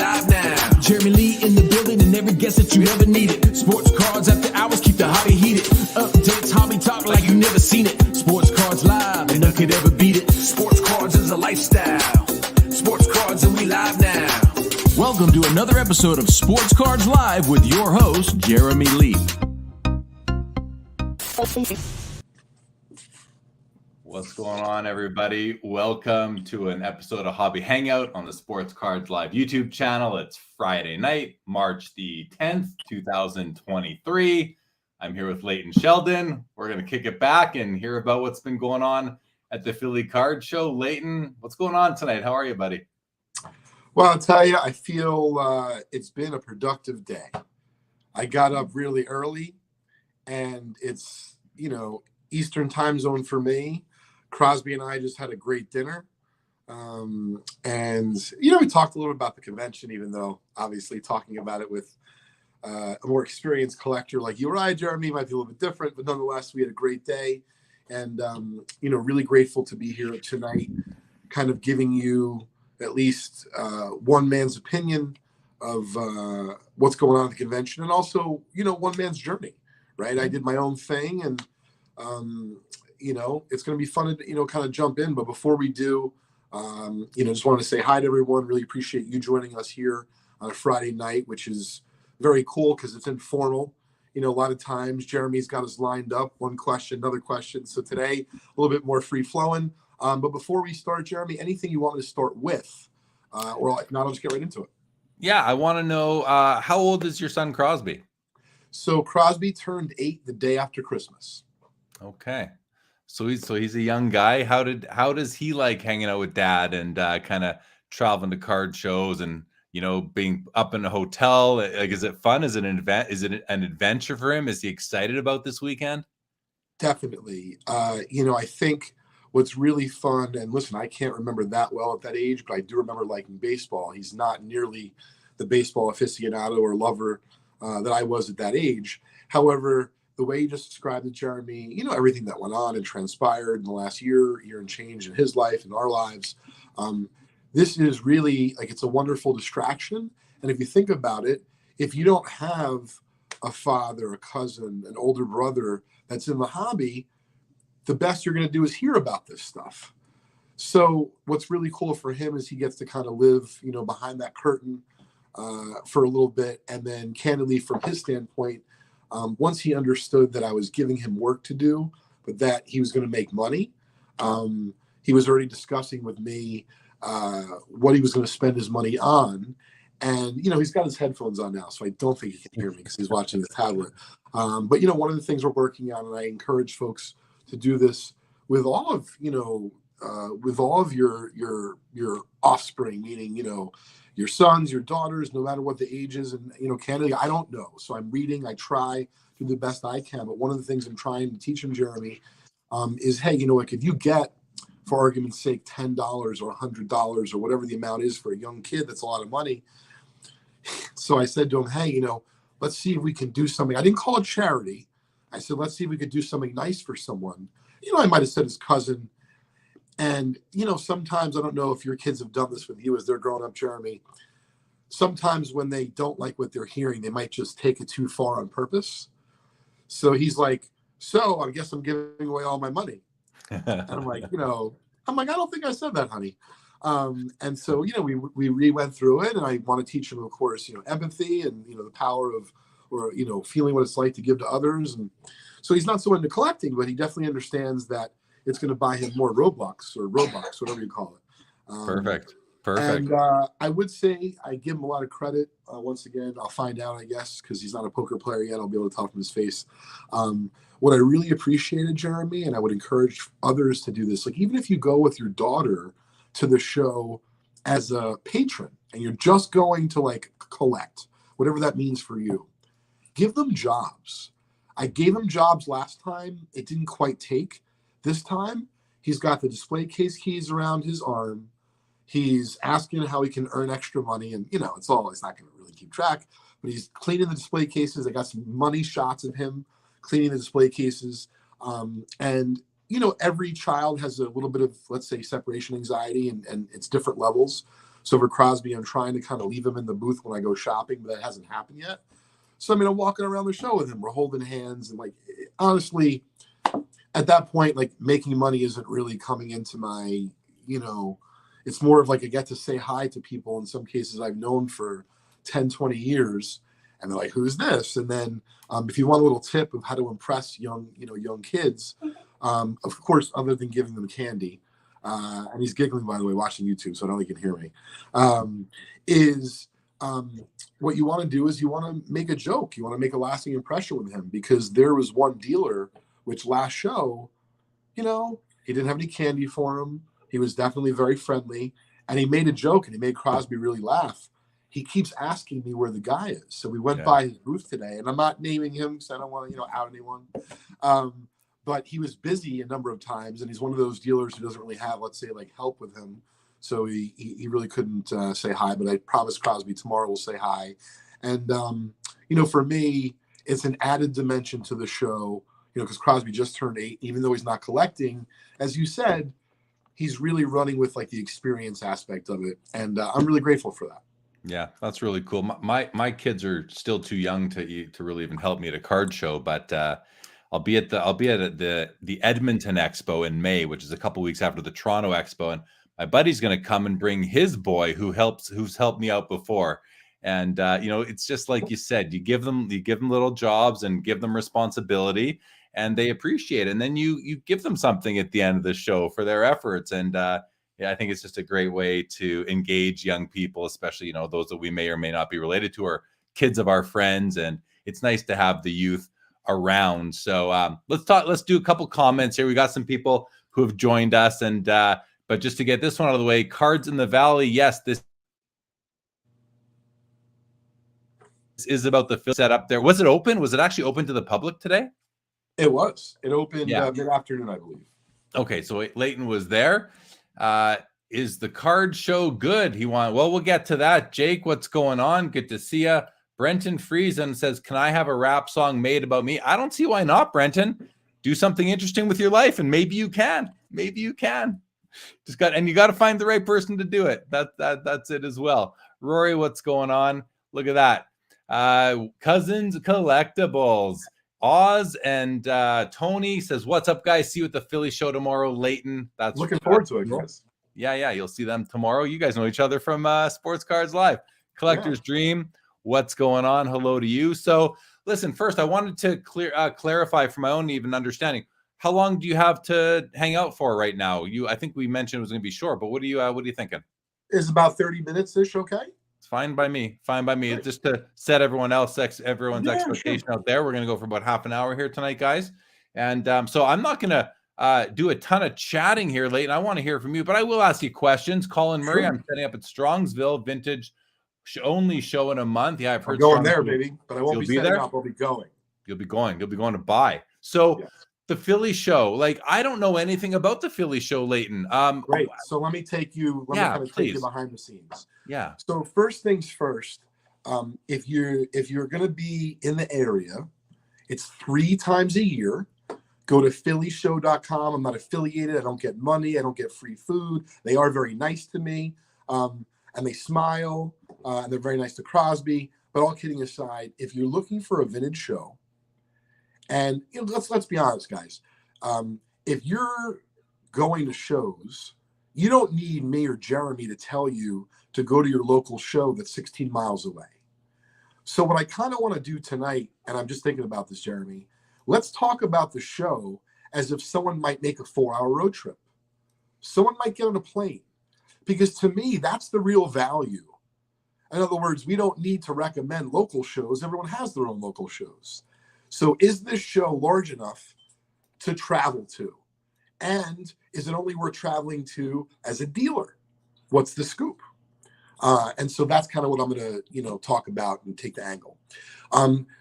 live now. Jeremy Lee in the building and every guest that you ever needed. Sports cards after hours keep the hobby heated. Updates, hobby talk like you never seen it. Sports cards live and none could ever beat it. Sports cards is a lifestyle. Sports cards and we live now. Welcome to another episode of Sports Cards Live with your host, Jeremy Lee. What's going on, everybody? Welcome to an episode of Hobby Hangout on the Sports Cards Live YouTube channel. It's Friday night, March the 10th, 2023. I'm here with Leighton Sheldon. We're going to kick it back and hear about what's been going on at the Philly Card Show. Leighton, what's going on tonight? How are you, buddy? Well, I'll tell you, I feel it's been a productive day. I got up really early, and it's, Eastern time zone for me. Crosby and I just had a great dinner. And, we talked a little bit about the convention, even though obviously talking about it with a more experienced collector like you or I, Jeremy, might be a little bit different, but nonetheless, we had a great day. And, really grateful to be here tonight, kind of giving you at least one man's opinion of what's going on at the convention, and also, one man's journey, right? I did my own thing, and, it's going to be fun to, kind of jump in. But before we do, just want to say hi to everyone. Really appreciate you joining us here on a Friday night, which is very cool because it's informal. A lot of times Jeremy's got us lined up, one question, another question. So today, a little bit more free flowing. But before we start, Jeremy, anything you want me to start with? Or if not, I'll just get right into it. Yeah, I want to know, how old is your son Crosby? So Crosby turned 8 the day after Christmas. Okay. So he's a young guy. How does he like hanging out with dad and kind of traveling to card shows and, being up in a hotel? Like, is it fun? Is it an event? Is it an adventure for him? Is he excited about this weekend? Definitely. I think what's really fun, and listen, I can't remember that well at that age, but I do remember liking baseball. He's not nearly the baseball aficionado or lover that I was at that age. However, the way you just described it, Jeremy, everything that went on and transpired in the last year and change in his life and our lives, this is really it's a wonderful distraction. And if you think about it, if you don't have a father, a cousin, an older brother that's in the hobby, the best you're going to do is hear about this stuff. So what's really cool for him is he gets to kind of live, behind that curtain for a little bit. And then candidly, from his standpoint, once he understood that I was giving him work to do, but that he was going to make money, he was already discussing with me what he was going to spend his money on. And, he's got his headphones on now, so I don't think he can hear me because he's watching his tablet. But, one of the things we're working on, and I encourage folks to do this with all of, your offspring, meaning, your sons, your daughters, no matter what the age is. And, candidly, I don't know. So I'm reading, I try, do the best I can. But one of the things I'm trying to teach him, Jeremy, is, hey, if you get, for argument's sake, $10 or $100 or whatever the amount is for a young kid, that's a lot of money. So I said to him, hey, let's see if we can do something. I didn't call it charity. I said, let's see if we could do something nice for someone. I might have said his cousin. And, sometimes, I don't know if your kids have done this with you as they're growing up, Jeremy. Sometimes when they don't like what they're hearing, they might just take it too far on purpose. So he's like, so I guess I'm giving away all my money. And I'm like, I don't think I said that, honey. And so, we went through it, and I want to teach him, of course, empathy and, the power of, or, feeling what it's like to give to others. And so he's not so into collecting, but he definitely understands that it's going to buy him more Robux, whatever you call it. Perfect. And I would say I give him a lot of credit. Once again, I'll find out, I guess, because he's not a poker player yet. I'll be able to tell from his face. What I really appreciated, Jeremy, and I would encourage others to do this, even if you go with your daughter to the show as a patron and you're just going to collect, whatever that means for you, give them jobs. I gave him jobs last time. It didn't quite take. This time, he's got the display case keys around his arm. He's asking how he can earn extra money. And, he's not going to really keep track, but he's cleaning the display cases. I got some money shots of him cleaning the display cases. And, every child has a little bit of, let's say, separation anxiety, and it's different levels. So for Crosby, I'm trying to kind of leave him in the booth when I go shopping, but that hasn't happened yet. So, I mean, I'm walking around the show with him. We're holding hands. And, like, honestly, at that point, like, making money isn't really coming into my, it's more of like I get to say hi to people in some cases I've known for 10, 20 years. And they're like, who's this? And then if you want a little tip of how to impress young kids, of course, other than giving them candy, and he's giggling, by the way, watching YouTube, so I don't think he can hear me, what you want to do is you want to make a joke. You want to make a lasting impression with him, because there was one dealer, which last show, he didn't have any candy for him. He was definitely very friendly, and he made a joke, and he made Crosby really laugh. He keeps asking me where the guy is. So we went by his booth today, and I'm not naming him because I don't want to, out anyone. But he was busy a number of times, and he's one of those dealers who doesn't really have, let's say, like, help with him. So he really couldn't say hi, but I promise Crosby tomorrow will say hi. And, for me, it's an added dimension to the show, because Crosby just turned 8, even though he's not collecting. As you said, he's really running with, like, the experience aspect of it. And I'm really grateful for that. Yeah, that's really cool. My kids are still too young to really even help me at a card show, but I'll be at the Edmonton Expo in May, which is a couple weeks after the Toronto Expo, and my buddy's going to come and bring his boy who's helped me out before. And it's just like you said, you give them little jobs and give them responsibility, and they appreciate it. And then you give them something at the end of the show for their efforts. And I think it's just a great way to engage young people, especially, those that we may or may not be related to, or kids of our friends. And it's nice to have the youth around. So let's do a couple comments here. We got some people who have joined us, and but just to get this one out of the way, Cards in the Valley. Yes, this is about the setup there. Was it open? Was it actually open to the public today? It was. It opened mid-afternoon, I believe. Okay, so Leighton was there. Is the card show good? We'll get to that. Jake, what's going on? Good to see you. Brenton Friesen says, can I have a rap song made about me? I don't see why not, Brenton. Do something interesting with your life, and maybe you can. You got to find the right person to do it. That's it as well. Rory, what's going on? Look at that. Cousins Collectibles. Oz and Tony says, what's up, guys? See you at the Philly show tomorrow. Leighton. That's looking forward to it, guys. Yeah. You'll see them tomorrow. You guys know each other from Sports Cards Live. Collector's Dream. What's going on? Hello to you. So listen, first, I wanted to clarify for my own even understanding. How long do you have to hang out for right now? I think we mentioned it was going to be short, but what are you thinking? It's about 30 minutes-ish, okay? It's fine by me. Right. Just to set everyone's expectation out there. We're going to go for about half an hour here tonight, guys. And so I'm not going to do a ton of chatting here, Leighton. I want to hear from you, but I will ask you questions. Colin Murray, I'm setting up at Strongsville Vintage only show in a month. Yeah, I've heard. I'm going there, baby, but I won't be setting up. I'll be going. You'll be going to buy. So the Philly show, like, I don't know anything about the Philly show, Leighton. Great. So let me take you. Let me take you behind the scenes. Yeah. So first things first. If you're going to be in the area, it's 3 times a year. Go to phillyshow.com. I'm not affiliated. I don't get money. I don't get free food. They are very nice to me. And they smile, and they're very nice to Crosby. But all kidding aside, if you're looking for a vintage show, and let's be honest, guys, if you're going to shows, you don't need me or Jeremy to tell you to go to your local show that's 16 miles away. So what I kind of want to do tonight, and I'm just thinking about this, Jeremy, let's talk about the show as if someone might make a 4-hour road trip. Someone might get on a plane. Because to me, that's the real value. In other words, we don't need to recommend local shows. Everyone has their own local shows. So is this show large enough to travel to? And is it only worth traveling to as a dealer? What's the scoop? And so that's kind of what I'm going to, talk about and take the angle.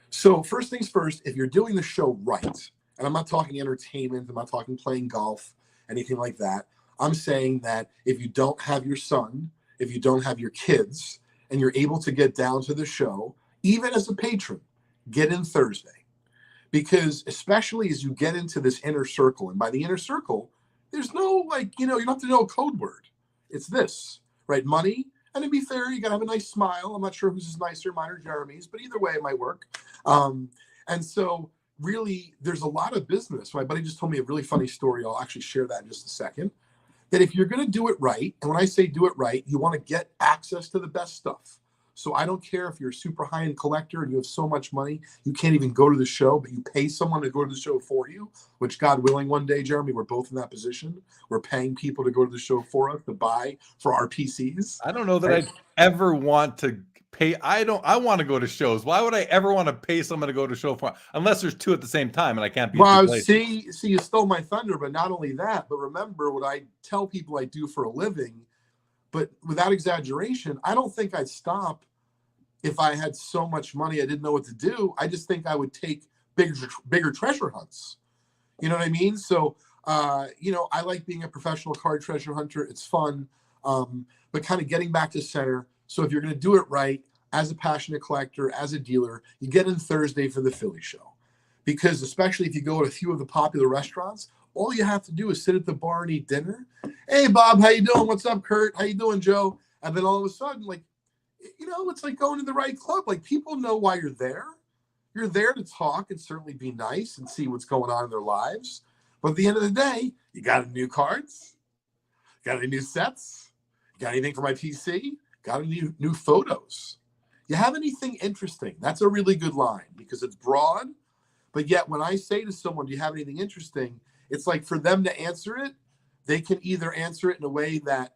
So first things first, if you're doing the show right, and I'm not talking entertainment, I'm not talking playing golf, anything like that. I'm saying that if you don't have your son, if you don't have your kids, and you're able to get down to the show, even as a patron, get in Thursday. Because especially as you get into this inner circle, and by the inner circle, there's no, you don't have to know a code word. It's this, right? Money, And to be fair, you got to have a nice smile. I'm not sure who's nicer, mine or Jeremy's, but either way, it might work. And so really, there's a lot of business. My buddy just told me a really funny story. I'll actually share that in just a second. That if you're going to do it right, and when I say do it right, you want to get access to the best stuff. So I don't care if you're a super high-end collector and you have so much money, you can't even go to the show, but you pay someone to go to the show for you, which God willing, one day, Jeremy, we're both in that position. We're paying people to go to the show for us, to buy for our PCs. I don't know that Right? I'd ever want to pay. I want to go to shows. Why would I ever want to pay someone to go to a show for, unless there's two at the same time and I can't be in two Well, places. see, you stole my thunder, but not only that, but remember what I tell people I do for a living, but without exaggeration, I don't think I'd stop if I had so much money I didn't know what to do. I just think I would take bigger treasure hunts. You know what I mean? So, I like being a professional card treasure hunter. It's fun, but kind of getting back to center. So if you're going to do it right, as a passionate collector, as a dealer, you get in Thursday for the Philly show. Because especially if you go to a few of the popular restaurants, all you have to do is sit at the bar and eat dinner. Hey, Bob, how you doing? What's up, Kurt? How you doing, Joe? And then all of a sudden, it's like going to the right club. Like, people know why you're there. You're there to talk and certainly be nice and see what's going on in their lives. But at the end of the day, you got any new cards? Got any new sets? Got anything for my PC? Got any new photos? You have anything interesting? That's a really good line because it's broad. But yet when I say to someone, do you have anything interesting? It's like for them to answer it, they can either answer it in a way that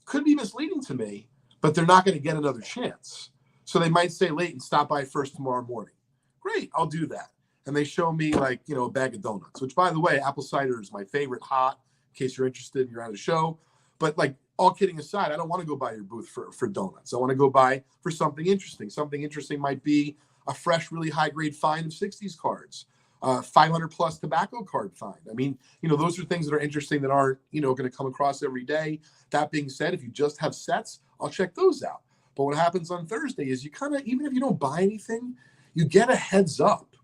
could be misleading to me, but they're not going to get another chance. So they might say, Leighton, stop by first tomorrow morning. Great, I'll do that. And they show me a bag of donuts, which, by the way, apple cider is my favorite hot, in case you're interested and you're at a show. But all kidding aside, I don't want to go by your booth for donuts. I want to go by for something interesting. Something interesting might be a fresh, really high-grade find of 60s cards, 500-plus tobacco card find. I mean, those are things that are interesting that aren't, going to come across every day. That being said, if you just have sets, I'll check those out. But what happens on Thursday is you kind of, even if you don't buy anything, you get a heads up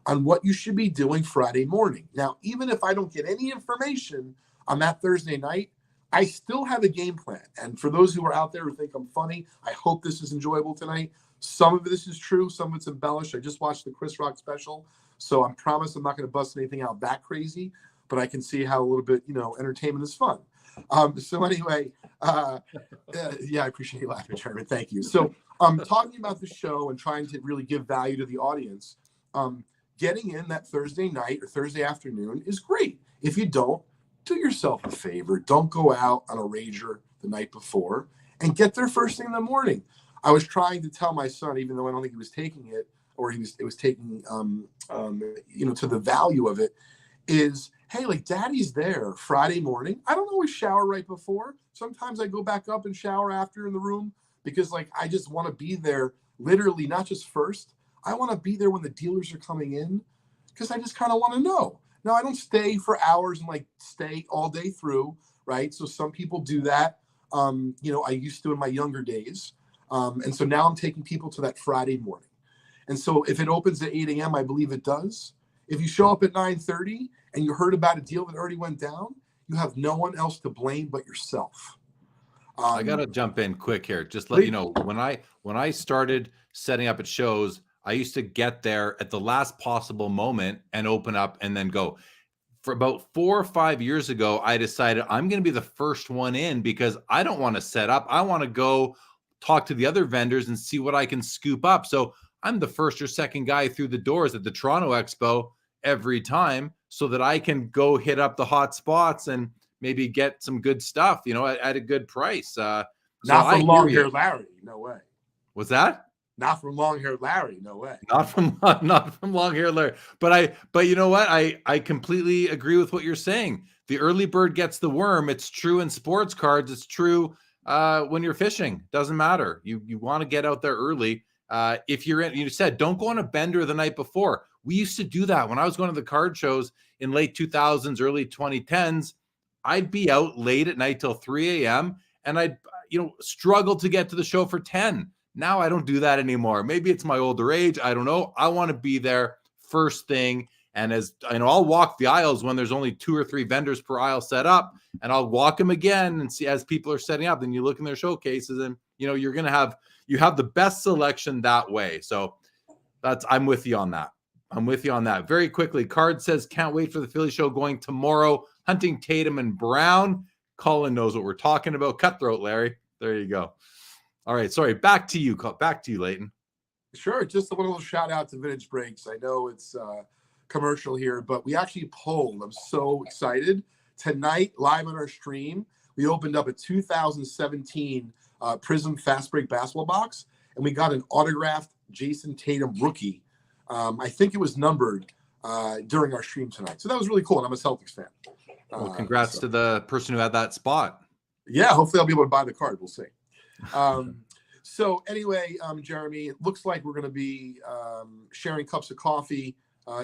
on what you should be doing Friday morning. Now, even if I don't get any information on that Thursday night, I still have a game plan. And for those who are out there who think I'm funny, I hope this is enjoyable tonight. Some of this is true. Some of it's embellished. I just watched the Chris Rock special. So I promise I'm not going to bust anything out that crazy, but I can see how a little bit, entertainment is fun. So anyway, I appreciate you laughing, Chairman. Thank you. So talking about the show and trying to really give value to the audience, getting in that Thursday night or Thursday afternoon is great. If you don't, do yourself a favor. Don't go out on a rager the night before and get there first thing in the morning. I was trying to tell my son, even though I don't think he was taking it, or it was taking, to the value of it, is, hey, Daddy's there Friday morning. I don't always shower right before. Sometimes I go back up and shower after in the room because, I just want to be there literally, not just first. I want to be there when the dealers are coming in because I just kind of want to know. Now, I don't stay for hours and stay all day through, right? So some people do that. I used to in my younger days. And so now I'm taking people to that Friday morning. And so if it opens at 8 a.m., I believe it does. If you show up at 9:30 and you heard about a deal that already went down, you have no one else to blame but yourself. I got to jump in quick here. Just let you know, when I started setting up at shows, I used to get there at the last possible moment and open up and then go. For about 4 or 5 years ago, I decided I'm going to be the first one in because I don't want to set up. I want to go talk to the other vendors and see what I can scoop up. So I'm the first or second guy through the doors at the Toronto Expo every time so that I can go hit up the hot spots and maybe get some good stuff, at a good price. Not from long-haired Larry. No way. What's that? Not from long-haired Larry. No way. Not from long-haired Larry. But you know what? I completely agree with what you're saying. The early bird gets the worm. It's true in sports cards. It's true when you're fishing. Doesn't matter. You want to get out there early. If you're in, you said, don't go on a bender the night before. We used to do that when I was going to the card shows in late 2000s, early 2010s. I'd be out late at night till 3 a.m. and I'd, struggle to get to the show for 10. Now I don't do that anymore. Maybe it's my older age. I don't know. I want to be there first thing And as I know, I'll walk the aisles when there's only 2 or 3 vendors per aisle set up, and I'll walk them again and see as people are setting up. Then you look in their showcases, and you're going to have the best selection that way. So I'm with you on that. I'm with you on that. Very quickly, Card says, can't wait for the Philly show going tomorrow. Hunting Tatum and Brown. Colin knows what we're talking about. Cutthroat, Larry. There you go. All right. Sorry. Back to you, Leighton. Sure. Just a little shout out to Vintage Breaks. I know it's commercial here, but we actually polled. I'm so excited. Tonight, live on our stream, we opened up a 2017 Prism Fast Break basketball box, and we got an autographed Jason Tatum rookie. I think it was numbered during our stream tonight. So that was really cool, and I'm a Celtics fan. Well, congrats to the person who had that spot. Yeah, hopefully I'll be able to buy the card. We'll see. So anyway, Jeremy, it looks like we're going to be sharing cups of coffee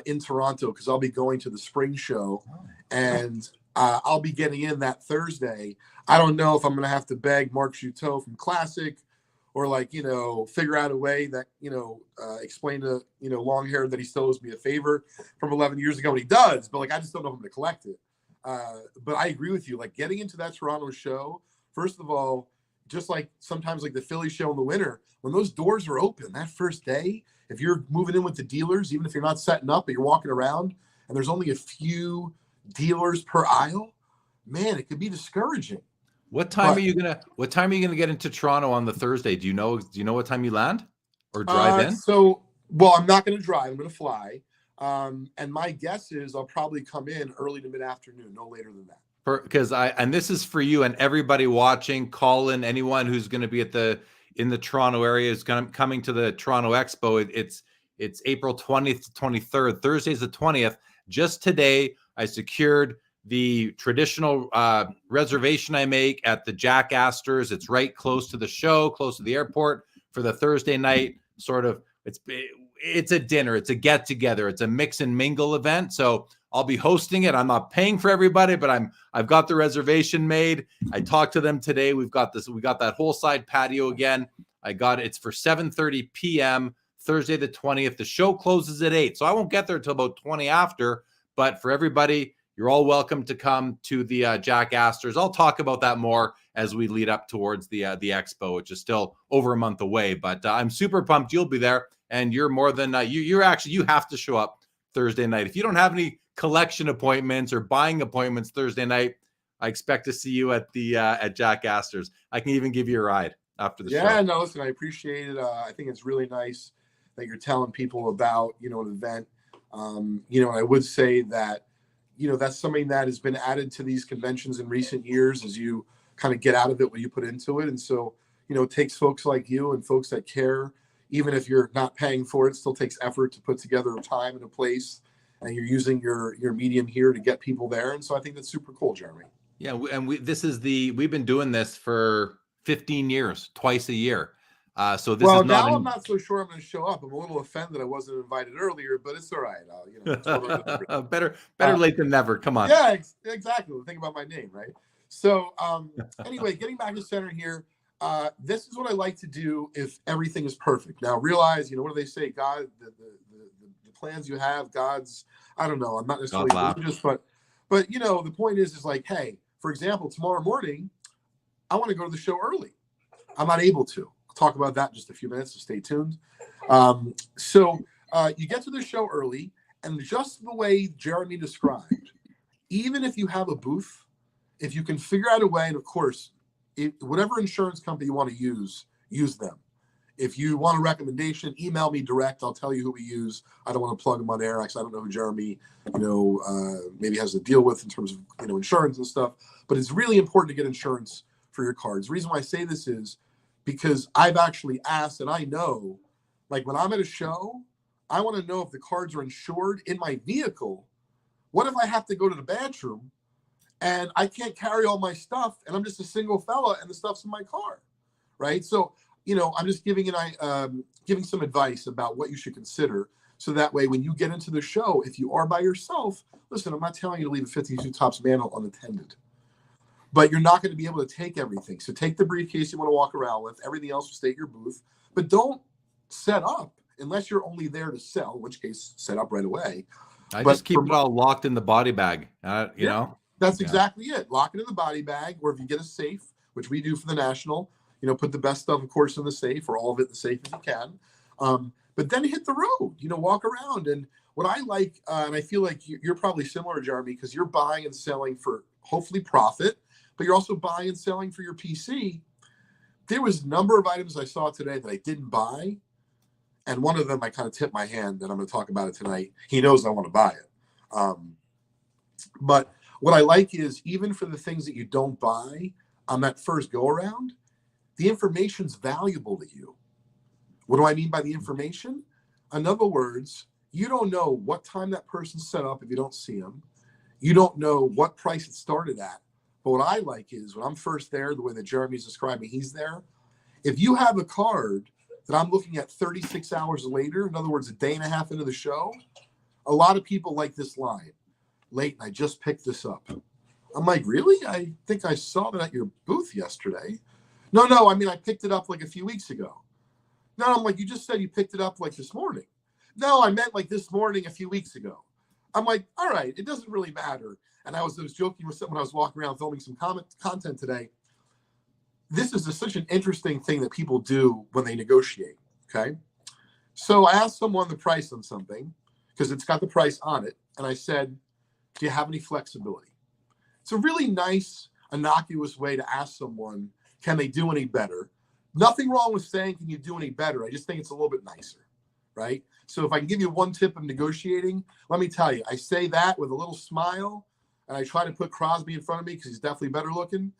in Toronto because I'll be going to the spring show, and I'll be getting in that Thursday. I don't know if I'm going to have to beg Mark Chuteau from Classic or figure out a way that, explain to, long hair that he still owes me a favor from 11 years ago. And he does, but I just don't know if I'm going to collect it. But I agree with you. Getting into that Toronto show, first of all, just sometimes the Philly show in the winter, when those doors are open that first day, if you're moving in with the dealers, even if you're not setting up, but you're walking around and there's only a few dealers per aisle, man, it could be discouraging. What time are you gonna get into Toronto on the Thursday? Do you know what time you land or drive in? I'm not gonna drive. I'm gonna fly. And my guess is I'll probably come in early to mid-afternoon, no later than that. Because and this is for you and everybody watching, Colin, anyone who's going to be in the Toronto area is coming to the Toronto Expo. It's April 20th to 23rd. Thursday's the 20th. Just today, I secured the traditional reservation I make at the Jack Astor's. It's right close to the show, close to the airport for the Thursday night. It's a dinner. It's a get together. It's a mix and mingle event. So I'll be hosting it. I'm not paying for everybody, but I've got the reservation made. I talked to them today. We got that whole side patio again. It's for 7:30 p.m. Thursday the 20th. The show closes at 8. So I won't get there till about 20 after. But for everybody, you're all welcome to come to the Jack Astor's. I'll talk about that more as we lead up towards the Expo, which is still over a month away. But I'm super pumped you'll be there, and you're more than you have to show up Thursday night. If you don't have any collection appointments or buying appointments Thursday night, I expect to see you at Jack Astor's. I can even give you a ride after the show. Yeah, no, listen, I appreciate it. I think it's really nice that you're telling people about an event. And I would say that that's something that has been added to these conventions in recent years as you kind of get out of it what you put into it. And so, it takes folks like you and folks that care, even if you're not paying for it, it still takes effort to put together a time and a place, and you're using your medium here to get people there. And so I think that's super cool, Jeremy. Yeah. We've been doing this for 15 years, twice a year. I'm not so sure I'm going to show up. I'm a little offended I wasn't invited earlier, but it's all right. Better late than never. Come on. Yeah, exactly. Think about my name, right? So anyway, getting back to center here, this is what I like to do if everything is perfect. Now realize, what do they say? God, the plans you have, God's, I don't know. I'm not necessarily religious, but the point is hey, for example, tomorrow morning, I want to go to the show early. I'm not able to. Talk about that in just a few minutes, so stay tuned. So you get to the show early, and just the way Jeremy described, even if you have a booth, if you can figure out a way, and of course, whatever insurance company you want to use them. If you want a recommendation, email me direct. I'll tell you who we use. I don't want to plug them on air because I don't know who Jeremy, maybe has to deal with in terms of, insurance and stuff. But it's really important to get insurance for your cards. The reason why I say this is because I've actually asked, and I know, when I'm at a show, I want to know if the cards are insured in my vehicle. What if I have to go to the bathroom and I can't carry all my stuff and I'm just a single fella and the stuff's in my car, right? So, I'm just giving some advice about what you should consider. So that way, when you get into the show, if you are by yourself, listen, I'm not telling you to leave a 52 Tops mantle unattended. But you're not going to be able to take everything. So take the briefcase you want to walk around with. Everything else will stay at your booth. But don't set up unless you're only there to sell, in which case set up right away. I But just keep it all locked in the body bag. You know, that's exactly it. Lock it in the body bag, or if you get a safe, which we do for the National, put the best stuff, of course, in the safe, or all of it in the safe if you can. But then hit the road, walk around. And what I like, and I feel like you're probably similar, Jeremy, because you're buying and selling for hopefully profit, but you're also buying and selling for your PC. There was a number of items I saw today that I didn't buy. And one of them, I kind of tipped my hand, and I'm going to talk about it tonight. He knows I want to buy it. But what I like is, even for the things that you don't buy on that first go around, the information's valuable to you. What do I mean by the information? In other words, you don't know what time that person set up if you don't see them. You don't know what price it started at. But what I like is, when I'm first there, the way that Jeremy's describing he's there, if you have a card that I'm looking at 36 hours later, in other words, a day and a half into the show, a lot of people like this line. Leighton, I just picked this up. I'm like, really? I think I saw that at your booth yesterday. No, I mean, I picked it up like a few weeks ago. No, I'm like, you just said you picked it up like this morning. No, I meant like this morning a few weeks ago. I'm like, all right, it doesn't really matter. And I was joking with someone, I was walking around filming some content today. This is such an interesting thing that people do when they negotiate, okay? So I asked someone the price on something, because it's got the price on it, and I said, do you have any flexibility? It's a really nice, innocuous way to ask someone, can they do any better? Nothing wrong with saying, can you do any better? I just think it's a little bit nicer, right? So if I can give you one tip of negotiating, let me tell you, I say that with a little smile, and I try to put Crosby in front of me because he's definitely better looking.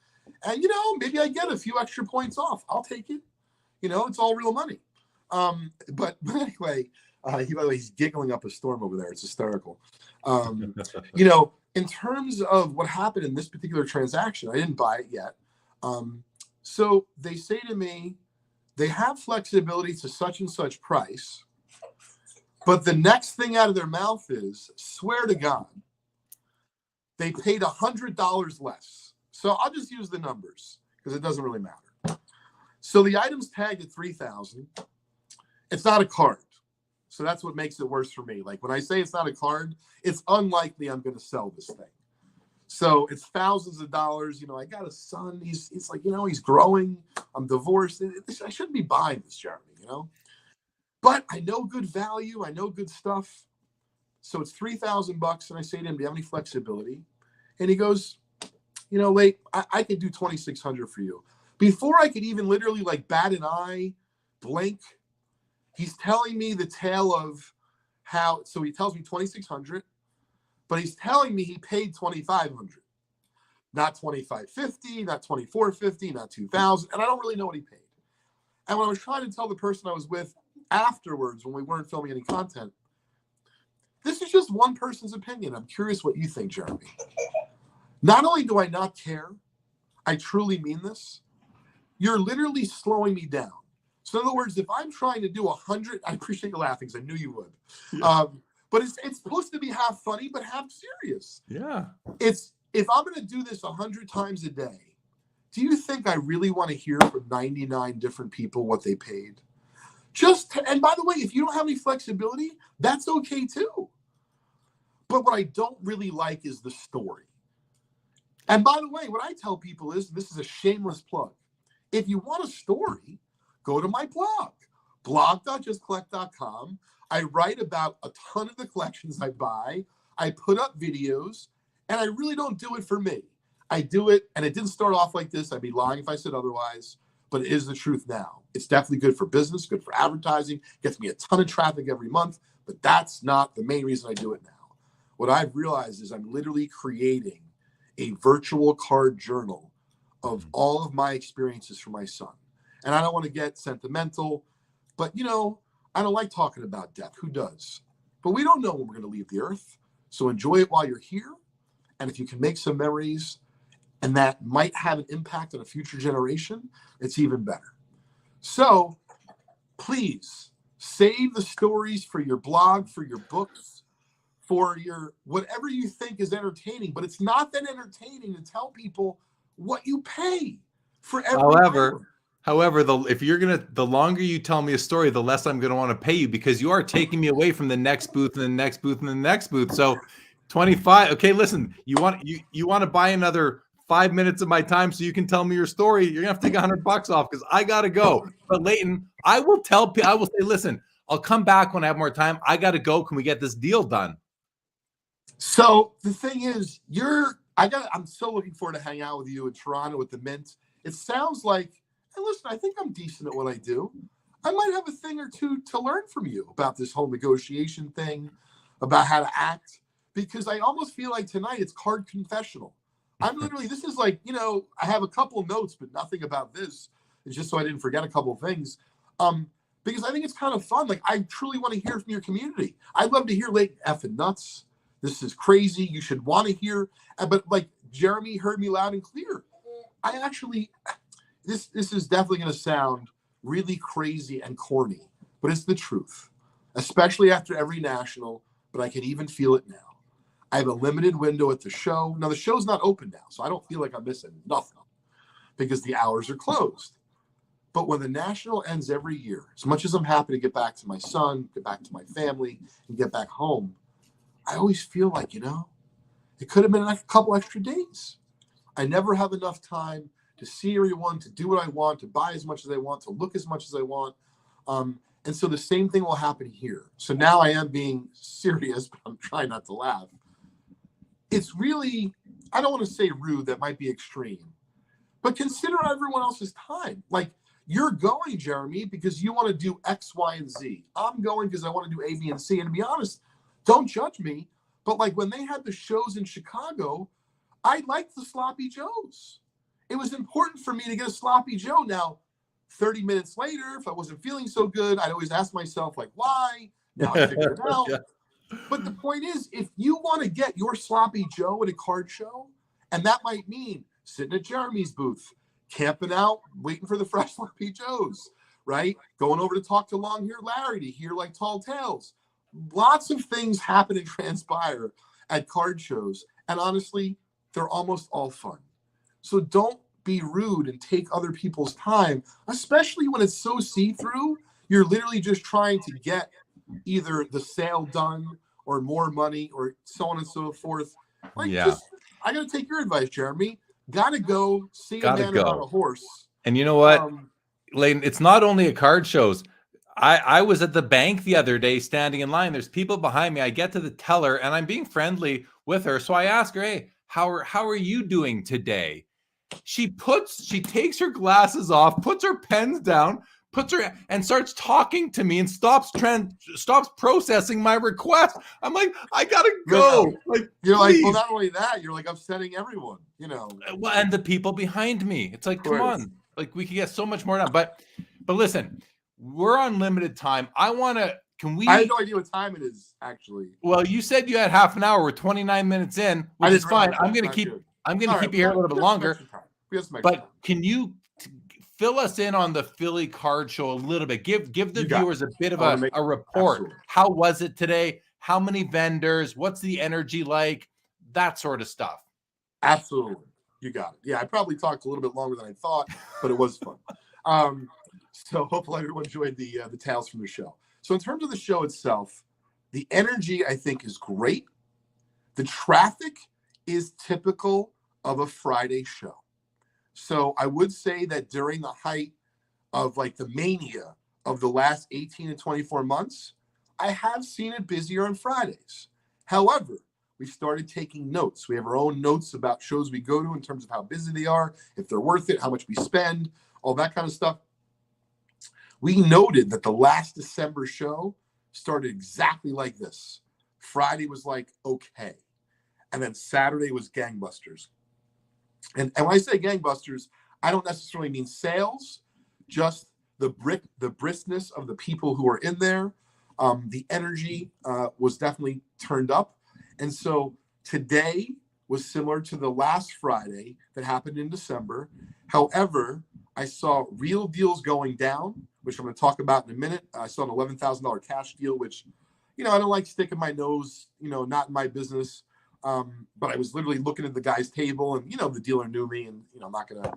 And, maybe I get a few extra points off. I'll take it. It's all real money. But anyway, by the way, he's giggling up a storm over there. It's hysterical. In terms of what happened in this particular transaction, I didn't buy it yet. So they say to me, they have flexibility to such and such price, but the next thing out of their mouth is, swear to God, they paid $100 less. So I'll just use the numbers because it doesn't really matter. So the item's tagged at $3,000. It's not a card. So that's what makes it worse for me. Like when I say it's not a card, it's unlikely I'm going to sell this thing. So it's thousands of dollars. I got a son. He's like, he's growing. I'm divorced. I shouldn't be buying this, Jeremy, But I know good value. I know good stuff. So it's $3,000. And I say to him, do you have any flexibility? And he goes, Leighton, I could do $2,600 for you. Before I could even literally like bat an eye, blink, he's telling me the tale of how, so he tells me $2,600, but he's telling me he paid $2,500, not $2,550, not $2,450, not $2,000. And I don't really know what he paid. And when I was trying to tell the person I was with afterwards, when we weren't filming any content, this is just one person's opinion. I'm curious what you think, Jeremy. Not only do I not care, I truly mean this. You're literally slowing me down. So in other words, if I'm trying to do 100, I appreciate you laughing because I knew you would. Yeah. But it's supposed to be half funny, but half serious. Yeah. If I'm going to do this 100 times a day, do you think I really want to hear from 99 different people what they paid? And by the way, if you don't have any flexibility, that's okay too. But what I don't really like is the story. And by the way, what I tell people is, this is a shameless plug. If you want a story, go to my blog, blog.justcollect.com. I write about a ton of the collections I buy. I put up videos, and I really don't do it for me. I do it, and it didn't start off like this. I'd be lying if I said otherwise, but it is the truth now. It's definitely good for business, good for advertising, gets me a ton of traffic every month, but that's not the main reason I do it now. What I've realized is I'm literally creating a virtual card journal of all of my experiences for my son. And I don't want to get sentimental, but I don't like talking about death. Who does? But we don't know when we're going to leave the earth. So enjoy it while you're here. And if you can make some memories and that might have an impact on a future generation, it's even better. So please save the stories for your blog, for your books, for your whatever you think is entertaining, but it's not that entertaining to tell people what you pay for every hour. However, the longer you tell me a story, the less I'm gonna want to pay you, because you are taking me away from the next booth and the next booth and the next booth. So 25. Okay, listen, you want to buy another 5 minutes of my time so you can tell me your story. You're gonna have to take $100 off because I gotta go. But Leighton, I will say, listen, I'll come back when I have more time. I gotta go. Can we get this deal done? So the thing is, I'm so looking forward to hang out with you in Toronto with the Mint. It sounds like, and listen, I think I'm decent at what I do. I might have a thing or two to learn from you about this whole negotiation thing, about how to act, because I almost feel like tonight it's card confessional. I'm literally, this is like, I have a couple of notes, but nothing about this. It's just so I didn't forget a couple of things. Because I think it's kind of fun. Like, I truly want to hear from your community. I'd love to hear Leighton effing nuts. This is crazy. You should want to hear. But like Jeremy heard me loud and clear. I actually, this is definitely going to sound really crazy and corny, but it's the truth, especially after every national. But I can even feel it now. I have a limited window at the show. Now, the show's not open now, so I don't feel like I'm missing nothing because the hours are closed. But when the national ends every year, as much as I'm happy to get back to my son, get back to my family, and get back home, I always feel like, it could have been a couple extra days. I never have enough time to see everyone, to do what I want, to buy as much as I want, to look as much as I want. And so the same thing will happen here. So now I am being serious, but I'm trying not to laugh. It's really, I don't want to say rude, that might be extreme, but consider everyone else's time. Like, you're going, Jeremy, because you want to do X, Y, and Z. I'm going because I want to do A, B, and C. And to be honest, don't judge me, but like when they had the shows in Chicago, I liked the Sloppy Joes. It was important for me to get a Sloppy Joe. Now, 30 minutes later, if I wasn't feeling so good, I'd always ask myself, like, why? Now I figured it out. Yeah. But the point is, if you want to get your Sloppy Joe at a card show, and that might mean sitting at Jeremy's booth, camping out, waiting for the fresh Sloppy Joes, right? Going over to talk to Long Hair Larry to hear like tall tales. Lots of things happen and transpire at card shows. And honestly, they're almost all fun. So don't be rude and take other people's time, especially when it's so see-through. You're literally just trying to get either the sale done or more money or so on and so forth. Like, I got to take your advice, Jeremy. Got to go see a man on a horse. And you know what, Leighton, it's not only at card shows. I was at the bank the other day standing in line. There's people behind me. I get to the teller and I'm being friendly with her. So I ask her, hey, how are you doing today? She takes her glasses off, puts her pens down, and starts talking to me and stops processing my request. I'm like, I gotta go. Like, you're please. Like, well, not only that, you're like upsetting everyone, Well, and the people behind me. It's like, come on, like we could get so much more done. But listen, we're on limited time. I have no idea what time it is, actually. Well, you said you had half an hour. We're 29 minutes in, which is fine. I'm gonna keep you here a little bit longer. But can you fill us in on the Philly card show a little bit? Give the viewers a bit of a report. Absolutely. How was it today? How many vendors? What's the energy like? That sort of stuff. Absolutely. You got it. Yeah, I probably talked a little bit longer than I thought, but it was fun. So hopefully everyone enjoyed the tales from the show. So in terms of the show itself, the energy, I think, is great. The traffic is typical of a Friday show. So I would say that during the height of like the mania of the last 18 to 24 months, I have seen it busier on Fridays. However, we started taking notes. We have our own notes about shows we go to in terms of how busy they are, if they're worth it, how much we spend, all that kind of stuff. We noted that the last December show started exactly like this. Friday was like, okay. And then Saturday was gangbusters. And when I say gangbusters, I don't necessarily mean sales, just the briskness of the people who are in there. The energy was definitely turned up. And so today was similar to the last Friday that happened in December. However, I saw real deals going down, which I'm going to talk about in a minute. I saw an $11,000 cash deal, which, I don't like sticking my nose, not in my business. But I was literally looking at the guy's table and, the dealer knew me and, I'm not going to,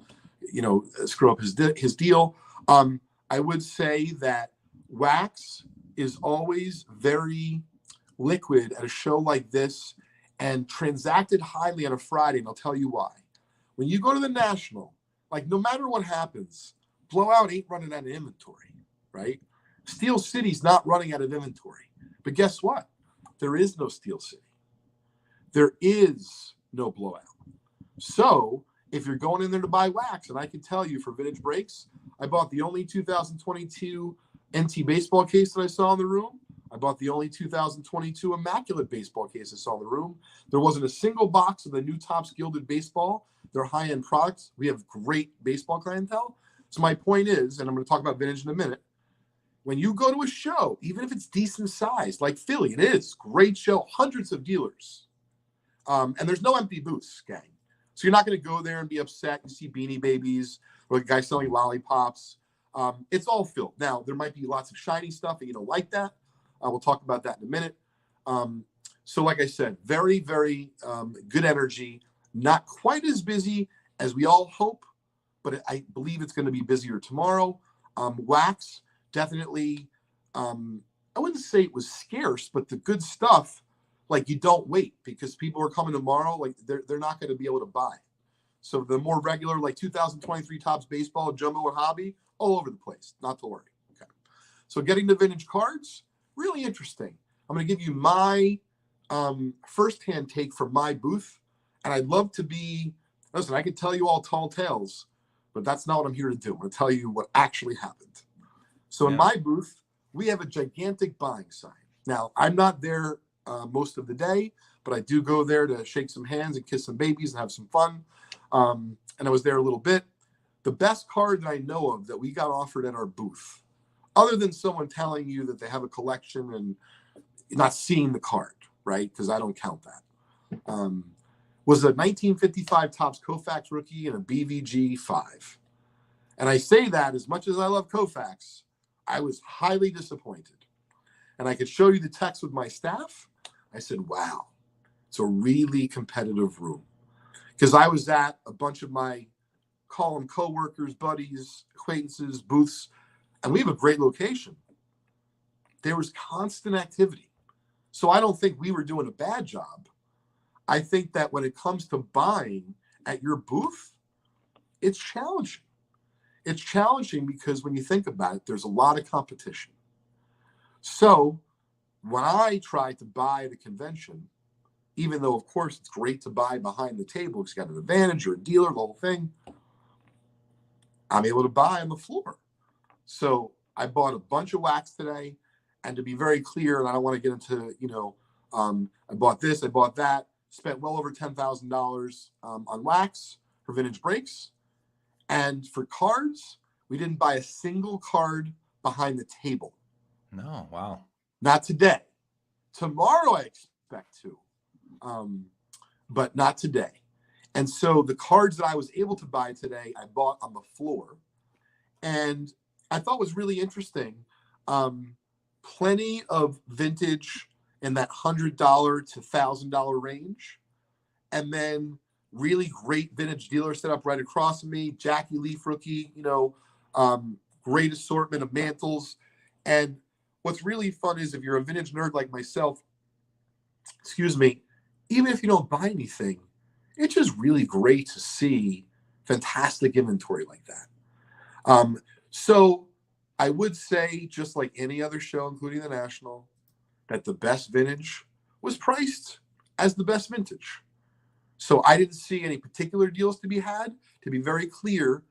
screw up his deal. I would say that wax is always very liquid at a show like this and transacted highly on a Friday, and I'll tell you why. When you go to the National, like no matter what happens, Blowout ain't running out of inventory, right? Steel City's not running out of inventory. But guess what? There is no Steel City. There is no Blowout. So if you're going in there to buy wax, and I can tell you for vintage breaks, I bought the only 2022 NT baseball case that I saw in the room. I bought the only 2022 Immaculate baseball case I saw in the room. There wasn't a single box of the new Topps Gilded Baseball. They're high-end products. We have great baseball clientele. So my point is, and I'm going to talk about vintage in a minute, when you go to a show, even if it's decent size, like Philly, it is great show, hundreds of dealers. And there's no empty booths, gang. So you're not going to go there and be upset. You see Beanie Babies or a guy selling lollipops. It's all filled. Now, there might be lots of shiny stuff and you don't like that. We'll talk about that in a minute. So like I said, very, very good energy. Not quite as busy as we all hope, but I believe it's going to be busier tomorrow. Wax, definitely, I wouldn't say it was scarce, but the good stuff, like you don't wait because people are coming tomorrow, like they're not going to be able to buy. So the more regular, like 2023 Topps Baseball, Jumbo, and Hobby, all over the place, not to worry. Okay. So getting to vintage cards, really interesting. I'm going to give you my firsthand take from my booth. And I'd love to be, listen, I could tell you all tall tales, but that's not what I'm here to do. I'm going to tell you what actually happened. So in my booth, we have a gigantic buying sign. Now, I'm not there most of the day, but I do go there to shake some hands and kiss some babies and have some fun. And I was there a little bit. The best card that I know of that we got offered at our booth, other than someone telling you that they have a collection and not seeing the card, right? Because I don't count that. Was a 1955 Topps Koufax rookie and a BVG 5. And I say that as much as I love Koufax, I was highly disappointed. And I could show you the text with my staff. I said, wow, it's a really competitive room. Because I was at a bunch of my, call them coworkers, buddies, acquaintances, booths, and we have a great location. There was constant activity. So I don't think we were doing a bad job. I think that when it comes to buying at your booth, it's challenging. It's challenging because when you think about it, there's a lot of competition. So when I try to buy at a convention, even though, of course, it's great to buy behind the table because you got an advantage, you're a dealer, the whole thing, I'm able to buy on the floor. So I bought a bunch of wax today. And to be very clear, and I don't want to get into, I bought this, I bought that, spent well over $10,000 on wax for vintage breaks. And for cards, we didn't buy a single card behind the table. No, wow. Not today. Tomorrow I expect to, but not today. And so the cards that I was able to buy today, I bought on the floor. And I thought was really interesting. Plenty of vintage in that $100 to $1,000 range. And then really great vintage dealer set up right across from me. Jackie Leaf rookie, great assortment of mantles. And what's really fun is if you're a vintage nerd like myself, even if you don't buy anything, it's just really great to see fantastic inventory like that. So I would say, just like any other show, including the National, that the best vintage was priced as the best vintage. So I didn't see any particular deals to be had. To be very clear,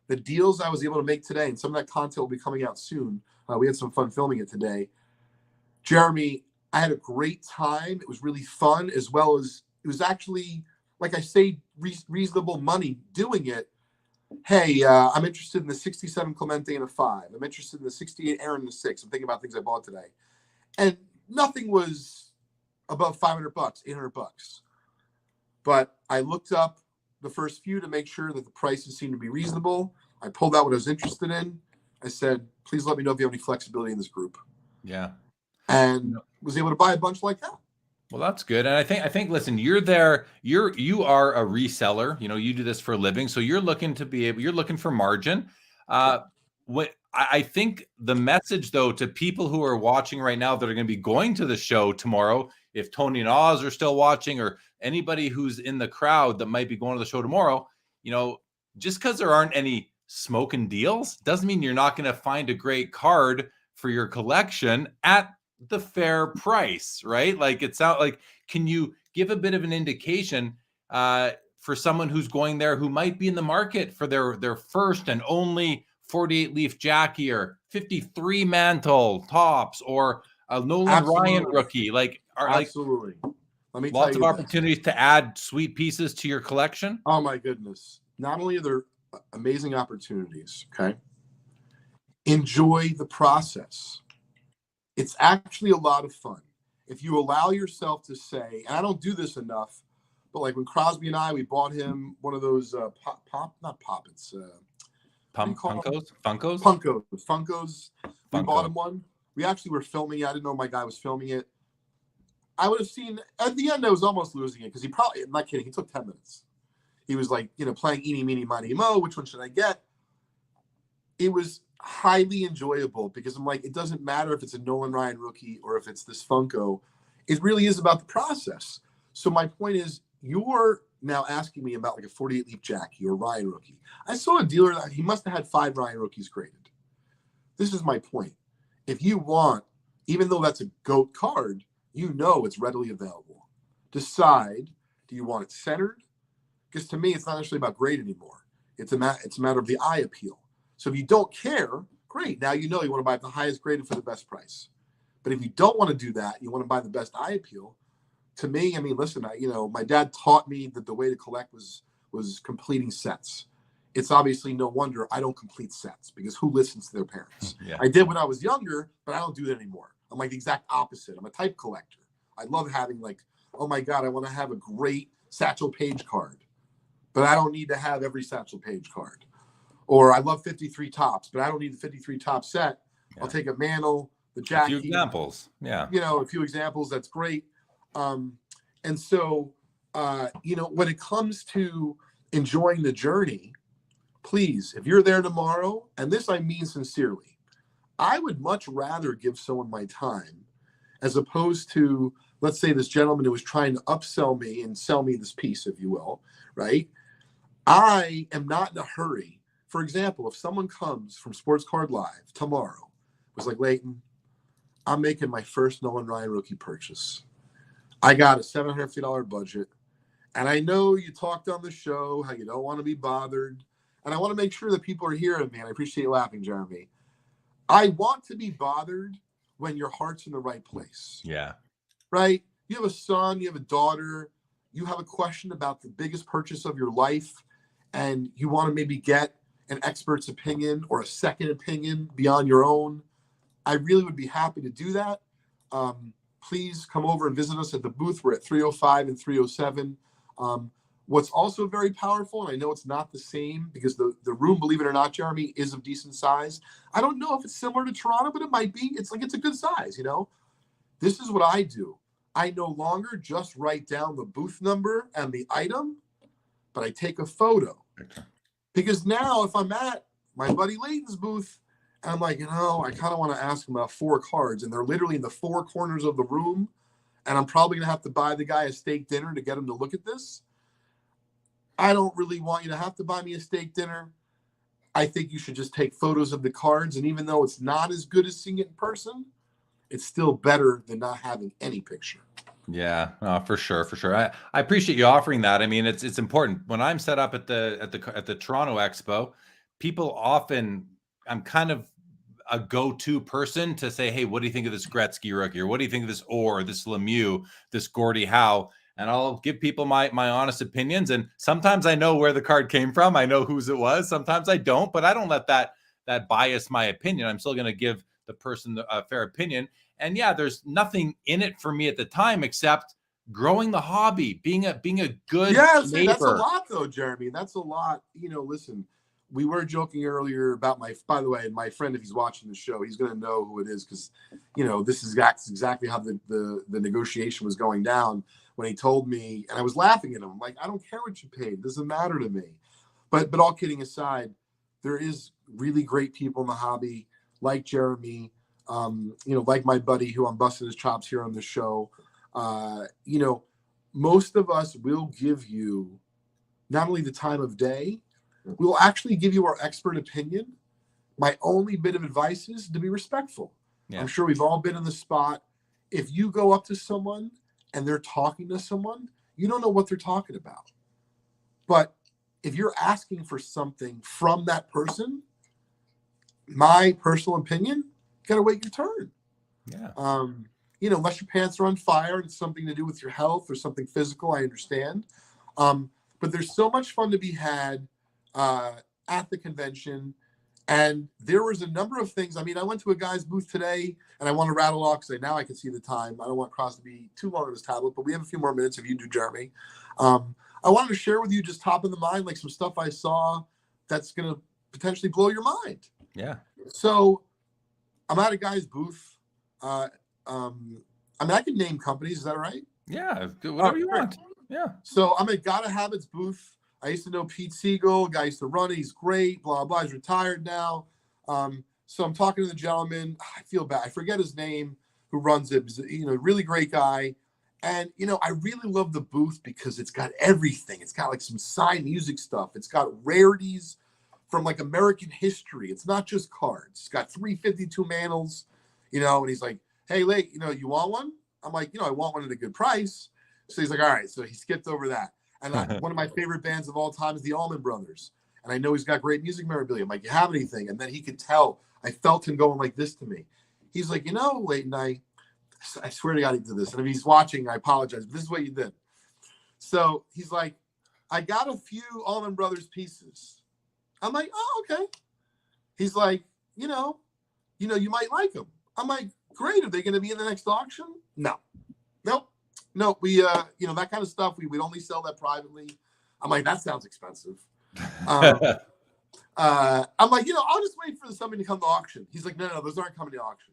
the deals I was able to make today, and some of that content will be coming out soon. We had some fun filming it today. Jeremy, I had a great time. It was really fun, as well as it was actually, like I say, reasonable money doing it. Hey, I'm interested in the 67 Clemente and a 5. I'm interested in the 68 Aaron and a 6. I'm thinking about things I bought today. And nothing was above $500, $800. But I looked up the first few to make sure that the prices seemed to be reasonable. I pulled out what I was interested in. I said, please let me know if you have any flexibility in this group. Yeah. And was able to buy a bunch like that. Well, that's good. And I think, listen, you're there, you are a reseller, you do this for a living. So you're looking you're looking for margin. What I think the message though, to people who are watching right now that are going to be going to the show tomorrow, if Tony and Oz are still watching, or anybody who's in the crowd that might be going to the show tomorrow, just because there aren't any smoking deals doesn't mean you're not going to find a great card for your collection at the fair price, right? Like, it's out. Like, can you give a bit of an indication for someone who's going there who might be in the market for their first and only 48 leaf Jackie or 53 mantle tops or a Nolan Ryan rookie? Like, Absolutely. Let me lots tell of you opportunities to add sweet pieces to your collection. Oh my goodness. Not only are there amazing opportunities, okay? Enjoy the process. It's actually a lot of fun. If you allow yourself to say, and I don't do this enough, but like when Crosby and I, we bought him one of those Funkos. We bought him one. We actually were filming it. I didn't know my guy was filming it. I would have seen at the end, I was almost losing it because I'm not kidding, he took 10 minutes. He was like, playing eeny, meeny, miny, mo. Which one should I get? It was highly enjoyable because I'm like, it doesn't matter if it's a Nolan Ryan rookie or if it's this Funko. It really is about the process. So my point is, you're now asking me about like a 48 leaf Jackie or Ryan rookie. I saw a dealer that he must have had 5 Ryan rookies graded. This is my point. If you want, even though that's a GOAT card, it's readily available. Decide, do you want it centered? Because to me, it's not actually about grade anymore. It's a matter of the eye appeal. So if you don't care, great. Now you want to buy the highest graded for the best price. But if you don't want to do that, you want to buy the best eye appeal. To me, listen, my dad taught me that the way to collect was completing sets. It's obviously no wonder I don't complete sets because who listens to their parents? Yeah. I did when I was younger, but I don't do that anymore. I'm like the exact opposite. I'm a type collector. I love having like, oh my God, I want to have a great Satchel Paige card, but I don't need to have every Satchel Paige card. Or I love 53 tops, but I don't need the 53 top set. Yeah. I'll take a Mantle, the Jackie. A few examples. Yeah. A few examples. That's great. And so, when it comes to enjoying the journey, please, if you're there tomorrow, and this I mean sincerely, I would much rather give someone my time as opposed to, let's say, this gentleman who was trying to upsell me and sell me this piece, if you will, right? I am not in a hurry. For example, if someone comes from Sports Card Live tomorrow, was like, Leighton, I'm making my first Nolan Ryan rookie purchase. I got a $750 budget. And I know you talked on the show how you don't want to be bothered. And I want to make sure that people are hearing me. And I appreciate you laughing, Jeremy. I want to be bothered when your heart's in the right place. Yeah. Right? You have a son, you have a daughter, you have a question about the biggest purchase of your life, and you want to maybe get an expert's opinion or a second opinion beyond your own. I really would be happy to do that. Please come over and visit us at the booth. We're at 305 and 307. What's also very powerful, and I know it's not the same because the room, believe it or not, Jeremy, is of decent size. I don't know if it's similar to Toronto, but it might be. It's a good size, This is what I do. I no longer just write down the booth number and the item, but I take a photo. Because now if I'm at my buddy Leighton's booth, and I'm like, I kind of want to ask him about 4 cards, and they're literally in the 4 corners of the room, and I'm probably going to have to buy the guy a steak dinner to get him to look at this. I don't really want you to have to buy me a steak dinner. I think you should just take photos of the cards, and even though it's not as good as seeing it in person, it's still better than not having any picture. Yeah, for sure. I appreciate you offering that. It's important. When I'm set up at the Toronto Expo, people often, I'm kind of a go-to person to say, hey, what do you think of this Gretzky rookie? Or what do you think of this Orr, this Lemieux, this Gordie Howe? And I'll give people my honest opinions. And sometimes I know where the card came from. I know whose it was. Sometimes I don't, but I don't let that bias my opinion. I'm still going to give the person a fair opinion. And yeah, there's nothing in it for me at the time except growing the hobby, being a good neighbor. That's a lot though, Jeremy. That's a lot. Listen, we were joking earlier about by the way, my friend, if he's watching the show, he's going to know who it is because, this is exactly how the negotiation was going down when he told me, and I was laughing at him. I'm like, I don't care what you paid. It doesn't matter to me. But all kidding aside, there is really great people in the hobby, like Jeremy, like my buddy who I'm busting his chops here on the show. Most of us will give you not only the time of day, we will actually give you our expert opinion. My only bit of advice is to be respectful. Yeah. I'm sure we've all been in the spot. If you go up to someone and they're talking to someone, you don't know what they're talking about. But if you're asking for something from that person, my personal opinion, you got to wait your turn. Yeah. Unless your pants are on fire and it's something to do with your health or something physical, I understand. But there's so much fun to be had at the convention. And there was a number of things. I mean, I went to a guy's booth today, and I want to rattle off because now I can see the time. I don't want Cross to be too long on his tablet, but we have a few more minutes if you do, Jeremy. I wanted to share with you just top of the mind, like some stuff I saw that's going to potentially blow your mind. Yeah. So I'm at a guy's booth. I can name companies. Is that right? Yeah. Whatever you want. Yeah. So I'm at Gotta Habits booth. I used to know Pete Siegel. Guy used to run it. He's great. Blah, blah. He's retired now. So I'm talking to the gentleman. I feel bad. I forget his name who runs it. Really great guy. And, I really love the booth because it's got everything. It's got like some signed music stuff. It's got rarities from like American history. It's not just cards. It's got 352 manels, and he's like, hey, Leighton, you want one? I'm like, I want one at a good price. So he's like, all right. So he skipped over that. And one of my favorite bands of all time is the Allman Brothers. And I know he's got great music memorabilia. I'm like, you have anything? And then he could tell. I felt him going like this to me. He's like, Leighton, I swear to God he did this. And if he's watching, I apologize. But this is what you did. So he's like, I got a few Allman Brothers pieces. I'm like, oh, okay. He's like, you might like them. I'm like, great. Are they going to be in the next auction? No. Nope. We, that kind of stuff, we'd only sell that privately. I'm like, that sounds expensive. I'm like, I'll just wait for somebody to come to auction. He's like, no, those aren't coming to auction.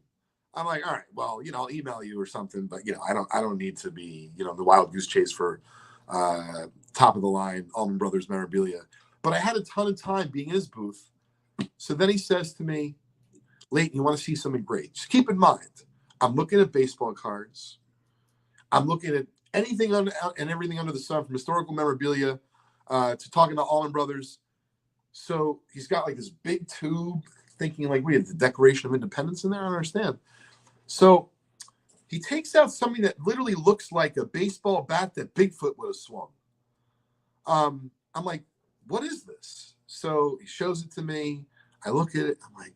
I'm like, all right, well, I'll email you or something, but I don't need to be, the wild goose chase for top of the line Allman Brothers memorabilia. But I had a ton of time being in his booth. So then he says to me, Leighton, you want to see something great? Just keep in mind, I'm looking at baseball cards. I'm looking at anything and everything under the sun, from historical memorabilia to talking about Allman Brothers. So he's got like this big tube, thinking like, we have the Declaration of Independence in there. I don't understand. So he takes out something that literally looks like a baseball bat that Bigfoot would have swung. I'm like, what is this? So he shows it to me. I look at it. I'm like,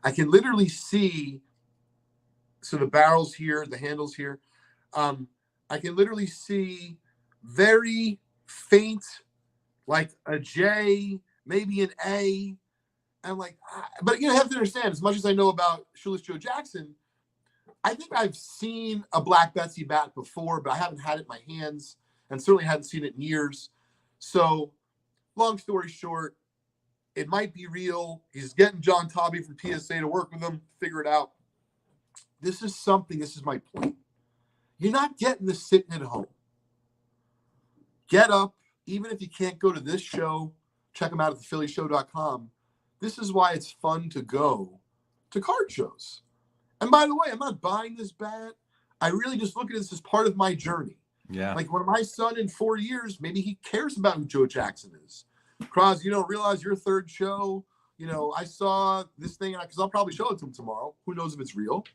I can literally see. So the barrel's here, the handle's here. I can literally see very faint, like a J, maybe an A. I'm like, but you have to understand, as much as I know about Shoeless Joe Jackson, I think I've seen a Black Betsy bat before, but I haven't had it in my hands and certainly hadn't seen it in years. So long story short, it might be real. He's getting John Tobby from PSA to work with him, figure it out. This is my point. You're not getting this sitting at home. Get up, even if you can't go to this show, check them out at thephillyshow.com. This is why it's fun to go to card shows. And by the way, I'm not buying this bat. I really just look at this as part of my journey. Yeah. Like when my son in 4 years, maybe he cares about who Joe Jackson is. Cross, you don't realize your third show, I saw this thing, because I'll probably show it to him tomorrow. Who knows if it's real?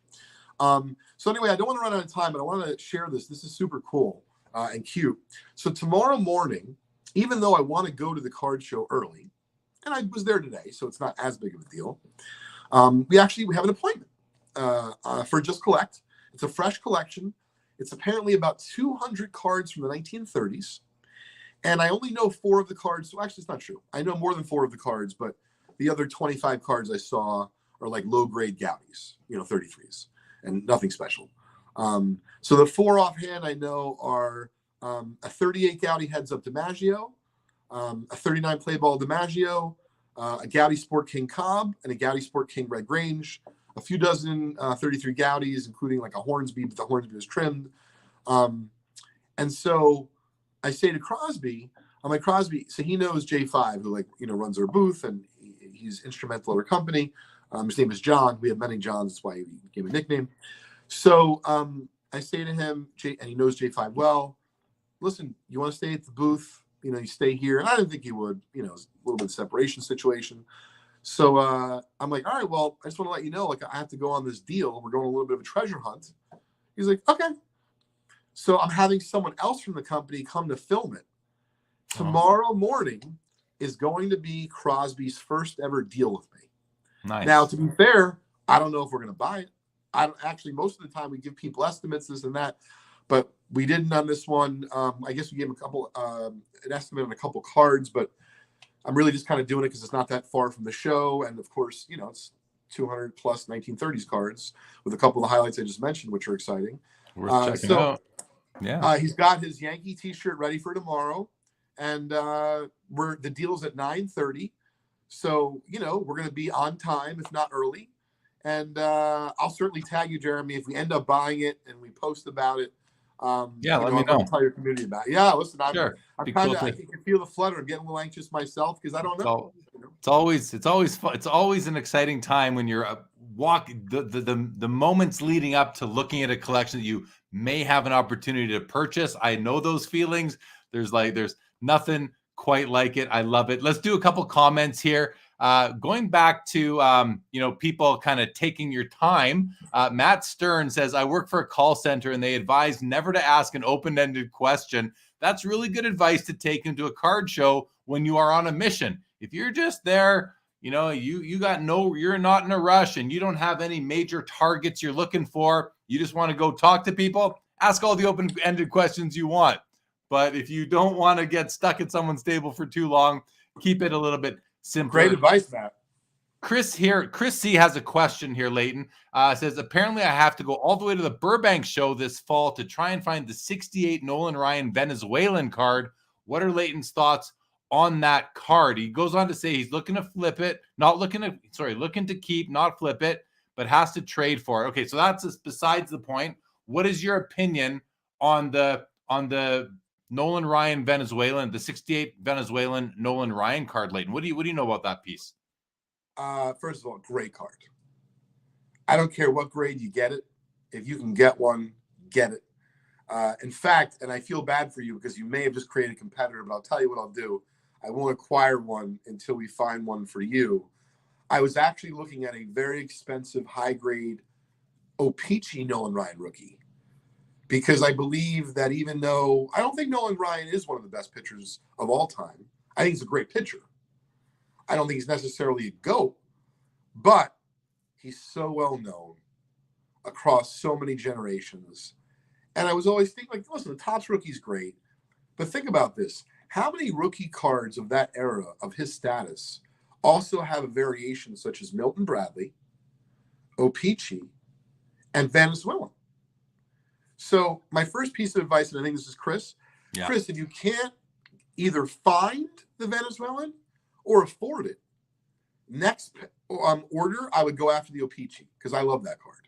So anyway, I don't want to run out of time, but I want to share this. This is super cool and cute. So tomorrow morning, even though I want to go to the card show early, and I was there today, so it's not as big of a deal, we have an appointment for Just Collect. It's a fresh collection. It's apparently about 200 cards from the 1930s. And I only know 4 of the cards. So actually, it's not true. I know more than 4 of the cards, but the other 25 cards I saw are like low-grade Goudies, 33s. And nothing special. So the 4 offhand I know are a 38 Goudie Heads Up DiMaggio, a 39 Play Ball DiMaggio, a Gaudy Sport King Cobb, and a Gaudy Sport King Red Grange, a few dozen 33 Gaudis, including like a Hornsby, but the Hornsby was trimmed. And so I say to Crosby, I'm like, Crosby, so he knows J5, who runs our booth, and he's instrumental at our company. His name is John. We have many Johns. That's why he gave him a nickname. So I say to him, and he knows J5 well, listen, you want to stay at the booth? You stay here. And I didn't think he would, it's a little bit of separation situation. So I'm like, all right, well, I just want to let you know, I have to go on this deal. We're going a little bit of a treasure hunt. He's like, okay. So I'm having someone else from the company come to film it. Tomorrow morning is going to be Crosby's first ever deal with me. Nice. Now, to be fair, I don't know if we're going to buy it. I don't actually. Most of the time, we give people estimates, this and that, but we didn't on this one. I guess we gave him an estimate on a couple cards, but I'm really just kind of doing it because it's not that far from the show, and of course, it's 200 plus 1930s cards with a couple of the highlights I just mentioned, which are exciting. Worth checking out. Yeah. He's got his Yankee T-shirt ready for tomorrow, and the deal's at 9:30. So we're going to be on time, if not early. And I'll certainly tag you, Jeremy, if we end up buying it and we post about it. Let me know. Tell your community about it. Yeah, listen, I can feel the flutter. I'm getting a little anxious myself because I don't know. It's always fun. It's always an exciting time when you're the moments leading up to looking at a collection that you may have an opportunity to purchase. I know those feelings. There's nothing quite like it. I love it. Let's do a couple comments here. Going back to, people kind of taking your time. Matt Stern says, I work for a call center and they advise never to ask an open-ended question. That's really good advice to take into a card show when you are on a mission. If you're just there, you're not in a rush and you don't have any major targets you're looking for. You just want to go talk to people, ask all the open-ended questions you want. But if you don't want to get stuck at someone's table for too long, keep it a little bit simpler. Great advice, Matt. Chris C has a question here, Leighton. Says, apparently I have to go all the way to the Burbank show this fall to try and find the 68 Nolan Ryan Venezuelan card. What are Leighton's thoughts on that card? He goes on to say he's looking to flip it, looking to keep, not flip it, but has to trade for it. Okay, so that's besides the point. What is your opinion on the Nolan Ryan Venezuelan, the 68 Venezuelan Nolan Ryan card, Leighton? What do you know about that piece? First of all, great card. I don't care what grade you get it. If you can get one, get it. In fact, and I feel bad for you because you may have just created a competitor, but I'll tell you what I'll do. I won't acquire one until we find one for you. I was actually looking at a very expensive high-grade O-Pee-Chee Nolan Ryan rookie, because I believe that even though I don't think Nolan Ryan is one of the best pitchers of all time, I think he's a great pitcher. I don't think he's necessarily a GOAT, but he's so well known across so many generations. And I was always thinking, listen, the Topps rookie's great, but think about this. How many rookie cards of that era of his status also have a variation such as Milton Bradley, O-Pee-Chee, and Venezuelan? So my first piece of advice, and I think this is Chris. Yeah. Chris, if you can't either find the Venezuelan or afford it, next order, I would go after the O-Pee-Chee because I love that card.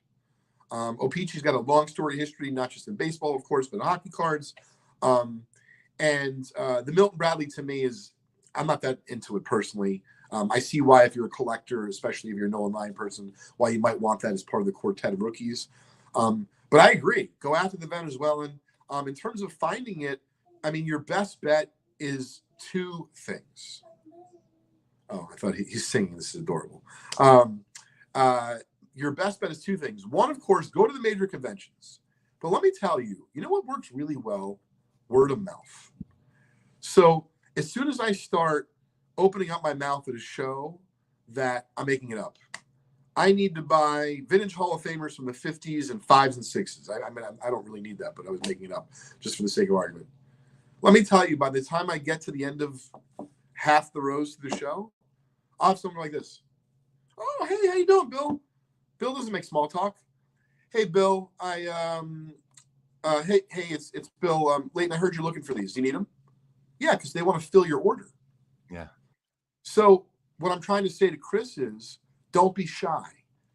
O-Pee-Chee's got a long story history, not just in baseball, of course, but in hockey cards. And the Milton Bradley to me I'm not that into it personally. I see why if you're a collector, especially if you're a Nolan Ryan person, why you might want that as part of the quartet of rookies. But I agree. Go after the Venezuelan. In terms of finding it, your best bet is two things. Oh, I thought he's singing. This is adorable. Your best bet is two things. One, of course, go to the major conventions. But let me tell you, you know what works really well? Word of mouth. So as soon as I start opening up my mouth at a show that I'm making it up, I need to buy vintage Hall of Famers from the 50s and 5s and 6s. I don't really need that, but I was making it up just for the sake of argument. Let me tell you, by the time I get to the end of half the rows to the show, I'll have someone like this. Oh, hey, how you doing, Bill? Bill doesn't make small talk. Hey, Bill, hey, it's Bill. Leighton, I heard you're looking for these. Do you need them? Yeah, because they want to fill your order. Yeah. So what I'm trying to say to Chris is, don't be shy.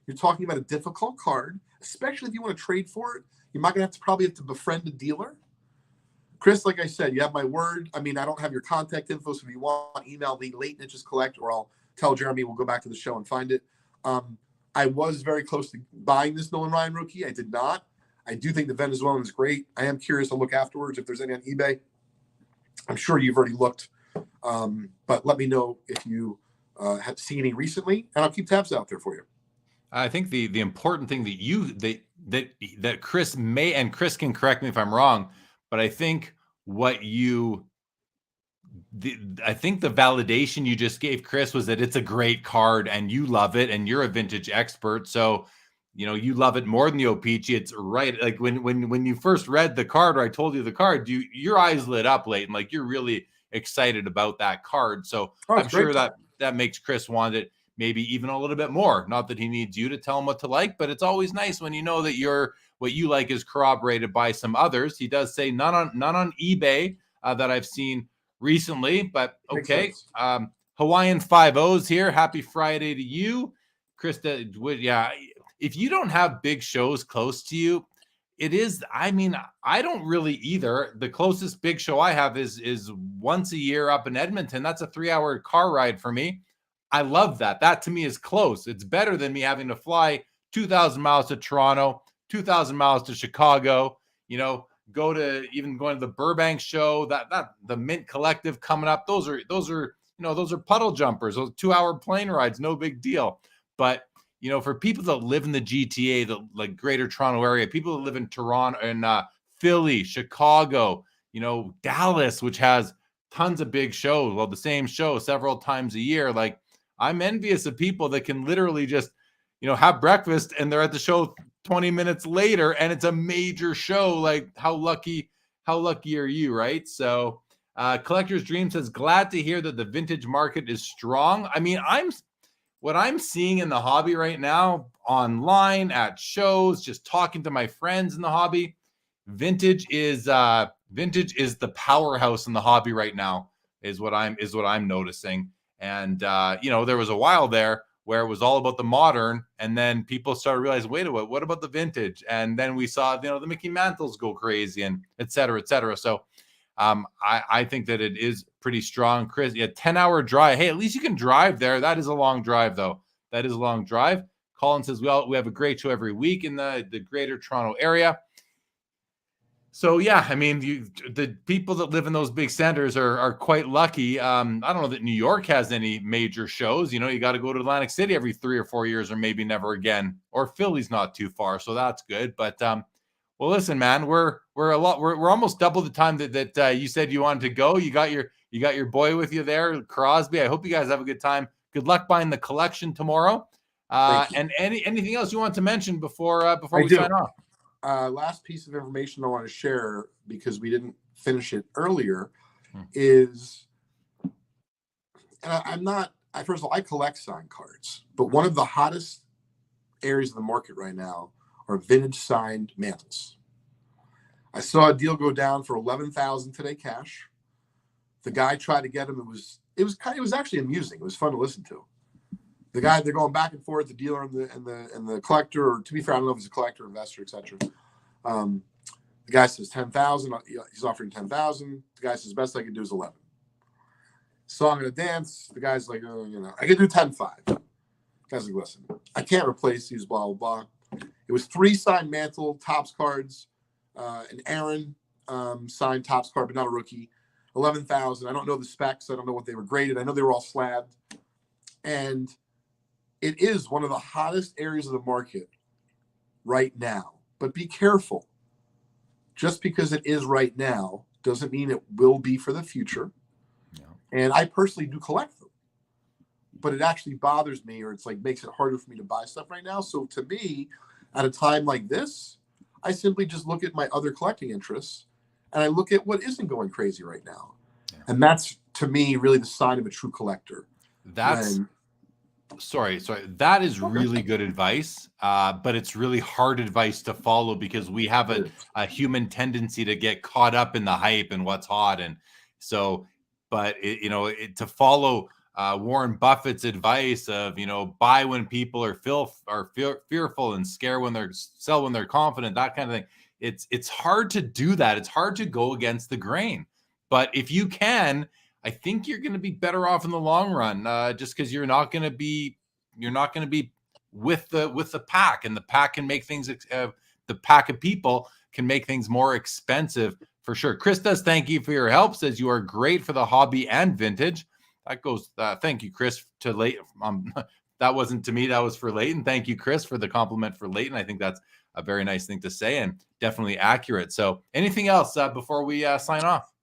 You're talking about a difficult card, especially if you want to trade for it. You might probably have to befriend a dealer. Chris, like I said, you have my word. I mean, I don't have your contact info, so if you want, email me, Leighton at Just Collect, or I'll tell Jeremy we'll go back to the show and find it. I was very close to buying this Nolan Ryan rookie. I did not. I do think the Venezuelan is great. I am curious to look afterwards if there's any on eBay. I'm sure you've already looked, but let me know if you have seen any recently, and I'll keep tabs out there for you. I think the important thing that Chris may, and Chris can correct me if I'm wrong, but I think I think the validation you just gave Chris was that it's a great card and you love it and you're a vintage expert. So, you love it more than the OPG. It's right. Like when you first read the card, or I told you the card, your eyes lit up, Leighton. Like you're really excited about that card. So I'm sure that makes Chris want it maybe even a little bit more. Not that he needs you to tell him what to like, but it's always nice when you know that what you like is corroborated by some others. He does say none on eBay that I've seen recently, but okay. Hawaiian 5-0s here. Happy Friday to you, Krista. Yeah, if you don't have big shows close to you, it is. I mean, I don't really either. The closest big show I have is once a year up in Edmonton. That's a 3-hour car ride for me. I love that. That to me is close. It's better than me having to fly 2,000 miles to Toronto, 2,000 miles to Chicago. Going to the Burbank show, that the Mint Collective coming up. Those are puddle jumpers. Those 2-hour plane rides, no big deal. But for people that live in the GTA, the Greater Toronto area, people that live in Toronto and Philly, Chicago, Dallas, which has tons of big shows. Well, the same show several times a year. Like I'm envious of people that can literally just have breakfast and they're at the show 20 minutes later and it's a major show. Like how lucky are you, right? So Collector's Dream says, glad to hear that the vintage market is strong. I mean, what I'm seeing in the hobby right now, online, at shows, just talking to my friends in the hobby, vintage is the powerhouse in the hobby right now, is what I'm noticing. And there was a while there where it was all about the modern, and then people started realizing, wait a minute, what about the vintage? And then we saw, the Mickey Mantles go crazy, and et cetera, et cetera. So I think that it is pretty strong. Chris, 10-hour drive. Hey, at least you can drive there. That is a long drive, though. That is a long drive. Colin says, we have a great show every week in the Greater Toronto area. So, yeah, I mean, the people that live in those big centers are quite lucky. I don't know that New York has any major shows. You got to go to Atlantic City every 3 or 4 years, or maybe never again. Or Philly's not too far, so that's good. But well, listen, man, we're almost double the time that you said you wanted to go. You got your boy with you there, Crosby. I hope you guys have a good time. Good luck buying the collection tomorrow. And anything else you want to mention before we sign off? Last piece of information I want to share, because we didn't finish it earlier, is, and first of all, I collect signed cards, but one of the hottest areas of the market right now are vintage signed mantles. I saw a deal go down for $11,000 today, cash. The guy tried to get him. It was actually amusing. It was fun to listen to. The guy, they're going back and forth, the dealer and the collector, or to be fair, I don't know if it's a collector, investor, etc. The guy says 10,000. He's offering 10,000. The guy says best I can do is 11. Song and a dance. The guy's like, I can do 10.5. The guy's like, listen, I can't replace these. Blah blah blah. It was 3 signed mantle Topps cards, an Aaron signed Topps card, but not a rookie. 11,000. I don't know the specs. I don't know what they were graded. I know they were all slabbed, and it is one of the hottest areas of the market right now. But be careful. Just because it is right now doesn't mean it will be for the future. Yeah. And I personally do collect them. But it actually bothers me, or it's like makes it harder for me to buy stuff right now. So to me, at a time like this, I simply just look at my other collecting interests and I look at what isn't going crazy right now. Yeah. And that's, to me, really the sign of a true collector. Sorry. That is really good advice, but it's really hard advice to follow, because we have a human tendency to get caught up in the hype and what's hot. And so, but to follow Warren Buffett's advice of, buy when people are fearful and sell when they're confident, that kind of thing. It's hard to do that. It's hard to go against the grain. But if you can, I think you're going to be better off in the long run, just because you're not going to be with the pack, and the pack can make things. The pack of people can make things more expensive for sure. Chris does thank you for your help. Says you are great for the hobby and vintage. That goes. Thank you, Chris. To Leighton. That wasn't to me. That was for Leighton. Thank you, Chris, for the compliment for Leighton. I think that's a very nice thing to say and definitely accurate. So, anything else before we sign off?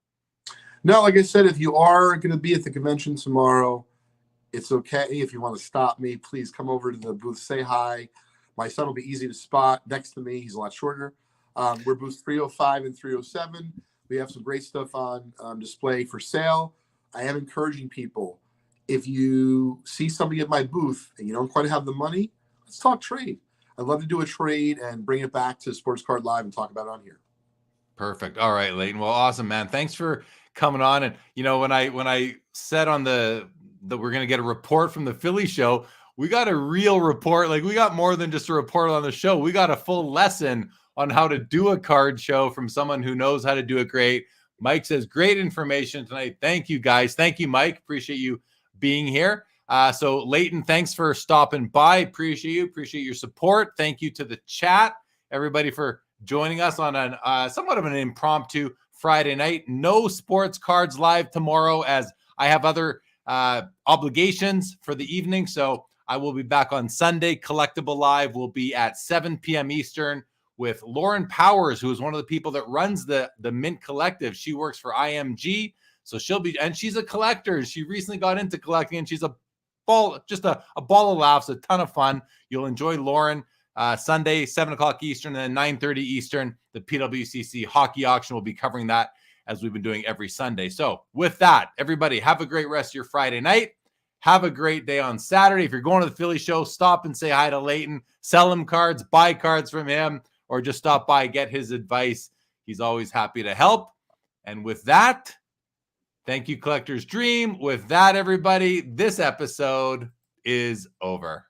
No, like I said, if you are going to be at the convention tomorrow, it's okay. If you want to stop me, please come over to the booth, say hi. My son will be easy to spot next to me. He's a lot shorter. We're booth 305 and 307. We have some great stuff on display for sale. I am encouraging people, if you see somebody at my booth and you don't quite have the money, let's talk trade. I'd love to do a trade and bring it back to Sports Card Live and talk about it on here. Perfect. All right, Leighton. Well, awesome, man. Thanks for coming on. And when I said on that we're going to get a report from the Philly show, we got a real report. Like, we got more than just a report on the show. We got a full lesson on how to do a card show from someone who knows how to do it great. Mike says, great information tonight. Thank you, guys. Thank you, Mike. Appreciate you being here. So Leighton, thanks for stopping by. Appreciate you. Appreciate your support. Thank you to the chat, everybody, for joining us on an somewhat of an impromptu Friday night. No Sports Cards Live tomorrow, as I have other obligations for the evening. So I will be back on Sunday. Collectable Live will be at 7 p.m. Eastern with Lauren Powers, who is one of the people that runs the Mint Collective. She works for IMG. So and she's a collector. She recently got into collecting, and she's a ball of laughs, a ton of fun. You'll enjoy Lauren. Sunday, 7 o'clock Eastern, and then 9:30 Eastern, the PWCC hockey auction will be covering that, as we've been doing every Sunday. So with that, everybody, have a great rest of your Friday night. Have a great day on Saturday. If you're going to the Philly show, stop and say hi to Leighton. Sell him cards, buy cards from him, or just stop by, get his advice. He's always happy to help. And with that, thank you, Collector's Dream. With that, everybody, this episode is over.